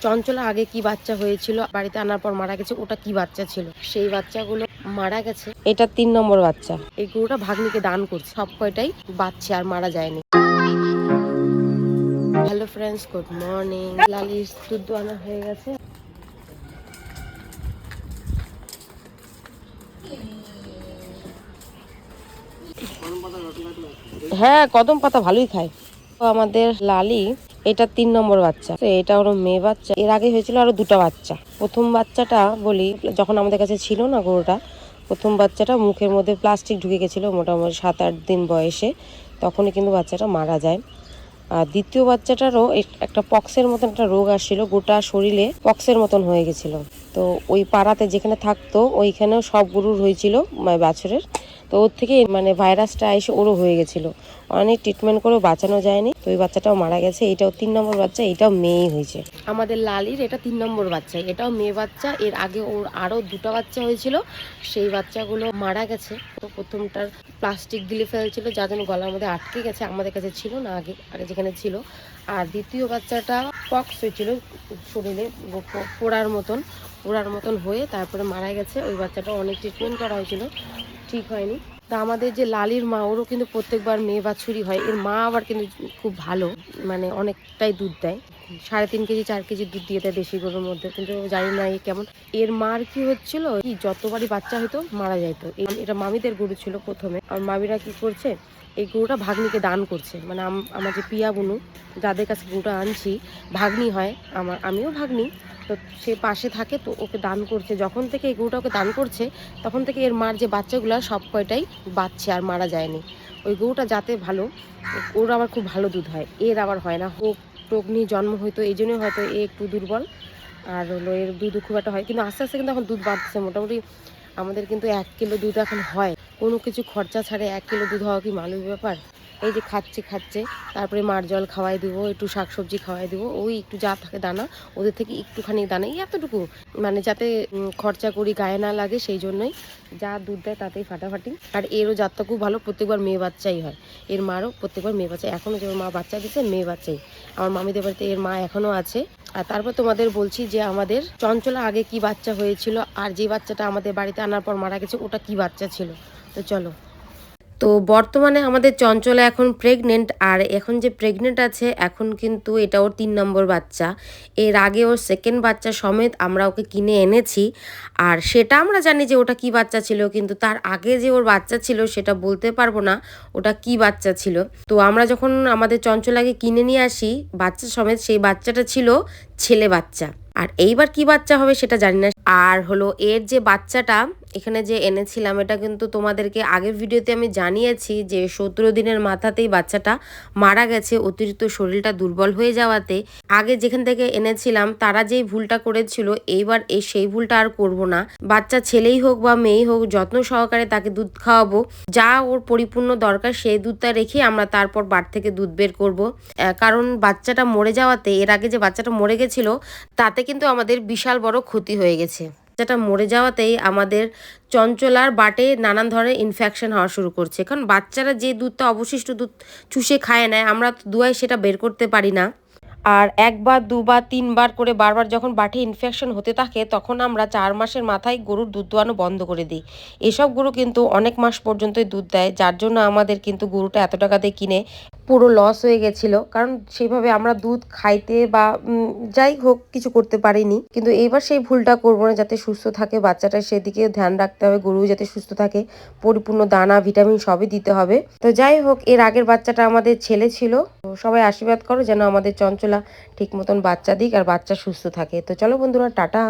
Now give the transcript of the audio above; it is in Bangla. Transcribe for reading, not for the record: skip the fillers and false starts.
চঞ্চলা আগে কি বাচ্চা হয়েছিল, বাড়িতে আনার পর মারা গেছে, ওটা কি বাচ্চা ছিল, সেই বাচ্চাগুলো মারা গেছে। এটা 3 নম্বর বাচ্চা। এই গরুটা ভাগ্নিকে দান করছে, সব কয়টাই বাচ্চা আর মারা যায়নি। Hello friends, good morning. লালির দুধ আনা হয়ে গেছে। হ্যাঁ, কদম পাতা ভালোই খায়। তো আমাদের লালি এটা 3 নম্বর বাচ্চা। এটা ওর মেয়ে বাচ্চা। এর আগে হয়েছিল আরো 2টা বাচ্চা। প্রথম বাচ্চাটা বলি, যখন আমাদের কাছে ছিল না গরুটা, প্রথম বাচ্চাটা মুখের মধ্যে প্লাস্টিক ঢুকে গেছিল মোটামুটি 7-8 দিন বয়সে, তখনই কিন্তু বাচ্চাটা মারা যায়। আর দ্বিতীয় বাচ্চাটারও একটা পক্সের মতন একটা রোগ আসছিল, গোটা শরীরে পক্সের মতন হয়ে গেছিল। তো ওই পাড়াতে যেখানে থাকতো ওইখানেও সব গরুর হয়েছিল বাছুরের। তো ওর থেকে ভাইরাসটা এসে ওরও হয়ে গেছিল। অনেক ট্রিটমেন্ট করেও বাঁচানো যায়নি, তো ওই বাচ্চাটাও মারা গেছে। এটাও 3 নম্বর বাচ্চা, এটাও মেয়েই হয়েছে। আমাদের লালির এটা 3 নম্বর বাচ্চা, এটাও মেয়ে বাচ্চা। এর আগে ওর আরো 2টা বাচ্চা হয়েছিল, সেই বাচ্চাগুলো মারা গেছে। তো প্রথমটার প্লাস্টিক দিলে ফেলছিল, যার জন্য গলার মধ্যে আটকে গেছে, আমাদের কাছে ছিল না আগে যেখানে ছিল। আর দ্বিতীয় বাচ্চাটা পক্স হয়েছিল, শরীরে পোড়ার মতন হয়ে তারপরে মারা গেছে। ওই বাচ্চাটা অনেক ট্রিটমেন্ট করা হয়েছিল, ঠিক হয়নি। তা আমাদের যে লালির মা, ওরও কিন্তু প্রত্যেকবার মেয়ে বাছুরি হয়। এর মা আবার কিন্তু খুব ভালো, অনেকটাই দুধ দেয়, 3.5 কেজি 4 কেজি দুধ দিয়ে দেয় দেশি গরুর মধ্যে। কিন্তু জানি না কেমন, এর মার কি হচ্ছিল, কি যতবারই বাচ্চা হইতো মারা যাইতো। এটা মামিদের গরু ছিল প্রথমে। আর মামিরা কি করছে, এই গরুটা ভাগ্নিকে দান করছে। আমার যে পিয়া বুনু, যাদের কাছে গরুটা আনছি, ভাগ্নি হয় আমিও ভাগ্নি। তো সে পাশে থাকে, তো ওকে দান করছে। যখন থেকে এই গরুটা ওকে দান করছে, তখন থেকে এর মার যে বাচ্চাগুলো সব কয়টাই বাচ্চা আর মারা যায়নি। ওই গরুটা যাতে ভালো, ওর আবার খুব ভালো দুধ হয়, এর আবার হয় না। রোগ নিয়ে জন্ম হয়তো, এই জন্যই হয়তো এ একটু দুর্বল। আর হলো এর দুধ খুব একটা হয়, কিন্তু আস্তে আস্তে কিন্তু এখন দুধ বাড়তেছে। মোটামুটি আমাদের কিন্তু 1 কিলো দুধ এখন হয়, কোনো কিছু খরচা ছাড়ে 1 কিলো দুধ হওয়া কি মালুম ব্যাপার। এই যে খাচ্ছে, তারপরে মার জল খাওয়াই দিব, একটু শাকসবজি খাওয়াই দিব, ওই একটু যা থাকে দানা, ওদের থেকে একটুখানি দানা, এতটুকু, যাতে খরচা করি গায়ে না লাগে, সেই জন্যই যা দুধ দেয় তাতেই ফাটাফাটি। আর এরও জাতটা খুব ভালো, প্রত্যেকবার মেয়ে বাচ্চাই হয়। এর মারও প্রত্যেকবার মেয়ে বাচ্চা, এখনও যে ওর মা বাচ্চা দিচ্ছে মেয়ে বাচ্চাই। আমার মামিদের বাড়িতে এর মা এখনও আছে। আর তারপর তোমাদের বলছি যে আমাদের চঞ্চলা আগে কি বাচ্চা হয়েছিল, আর যে বাচ্চাটা আমাদের বাড়িতে আনার পর মারা গেছে, ওটা কি বাচ্চা ছিল। তো চলো। তো বর্তমানে আমাদের চঞ্চলা এখন প্রেগনেন্ট, আর এখন যে প্রেগনেন্ট আছে এখন কিন্তু এটা ওর 3 নম্বর বাচ্চা। এর আগে ওর 2nd বাচ্চা সমেত আমরা ওকে কিনে এনেছি, আর সেটা আমরা জানি যে ওটা কি বাচ্চা ছিল, কিন্তু তার আগে যে ওর বাচ্চা ছিল সেটা বলতে পারবো না ওটা কি বাচ্চা ছিল। তো আমরা যখন আমাদের চঞ্চলাকে কিনে নিয়ে আসি বাচ্চা সমেত, সেই বাচ্চাটা ছিল ছেলে বাচ্চা। আর এইবার কি বাচ্চা হবে সেটা জানি না। আর হলো এর যে বাচ্চাটা এখানে যে এনেছিলাম, এটা কিন্তু তোমাদেরকে আগের ভিডিওতে আমি জানিয়েছি যে 17 দিনের মাথাতেই বাচ্চাটা মারা গেছে, অতিরিক্ত শরীরটা দুর্বল হয়ে যাওয়াতে। আগে যেখান থেকে এনেছিলাম তারা যেই ভুলটা করেছিল, এইবার সেই ভুলটা আর করব না। বাচ্চা ছেলেই হোক বা মেয়েই হোক, যত্ন সহকারে তাকে দুধ খাওয়াবো, যা ওর পরিপূর্ণ দরকার সেই দুধটা রেখে আমরা তারপর বাট থেকে দুধ বের করব। কারণ বাচ্চাটা মরে যাওয়াতে, এর আগে যে বাচ্চাটা মরে গেছিল তাতে কিন্তু আমাদের বিশাল বড় ক্ষতি হয়ে গেছে। বাচ্চাটা মরে যাওয়াতেই আমাদের চঞ্চলার বাটে নানান ধরনের ইনফেকশন হওয়া শুরু করছে, কারণ বাচ্চারা যে দুধটা অবশিষ্ট দুধ চুষে খায় নেয়, আমরা দুয়ায় সেটা বের করতে পারি না। আর 1 বার 2 বার 3 বার করে বারবার যখন বাটে ইনফেকশন হতে থাকে, তখন আমরা 4 মাসের মাথায় গরুর দুধ দোয়ানো বন্ধ করে দিই। এসব গরু কিন্তু অনেক মাস পর্যন্তই দুধ দেয়, যার জন্য আমাদের কিন্তু গরুটা এত টাকা দিয়ে কিনে পুরো লস হয়ে গেছিল। কারণ সেইভাবে আমরা দুধ খাইতে বা যাই হোক কিছু করতে পারিনি। কিন্তু এইবার সেই ভুলটা করবো না, যাতে সুস্থ থাকে বাচ্চাটা, সেদিকে ধ্যান রাখতে হবে, গরু যাতে সুস্থ থাকে, পরিপূর্ণ দানা ভিটামিন সবই দিতে হবে। তো যাই হোক, এর আগের বাচ্চাটা আমাদের ছেলে ছিল। তো সবাই আশীর্বাদ করো যেন আমাদের চঞ্চলা ঠিক মতন বাচ্চা দিক আর বাচ্চা সুস্থ থাকে। তো চলো বন্ধুরা, টাটা।